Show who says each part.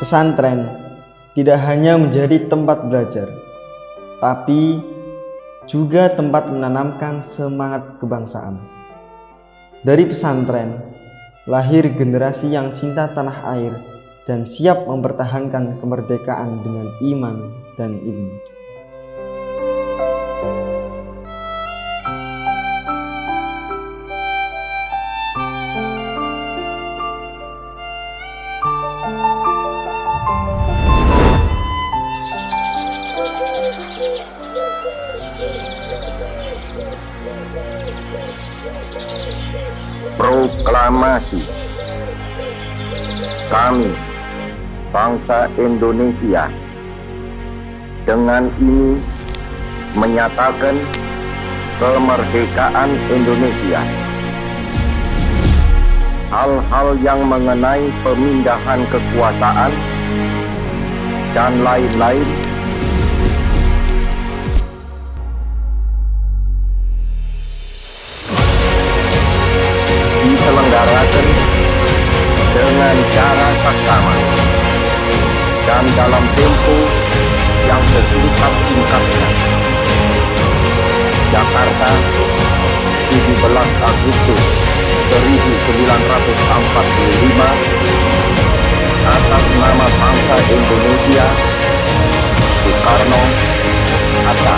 Speaker 1: Pesantren tidak hanya menjadi tempat belajar, tapi juga tempat menanamkan semangat kebangsaan. Dari pesantren lahir generasi yang cinta tanah air dan siap mempertahankan kemerdekaan dengan iman dan ilmu.
Speaker 2: Proklamasi. Kami, bangsa Indonesia, dengan ini menyatakan kemerdekaan Indonesia. Hal-hal yang mengenai pemindahan kekuasaan dan lain-lain diselenggarakan dengan cara saksama dan dalam tempo yang sesingkat-singkatnya. Jakarta, 17 Agustus 1945, atas nama bangsa Indonesia, Soekarno, Hatta.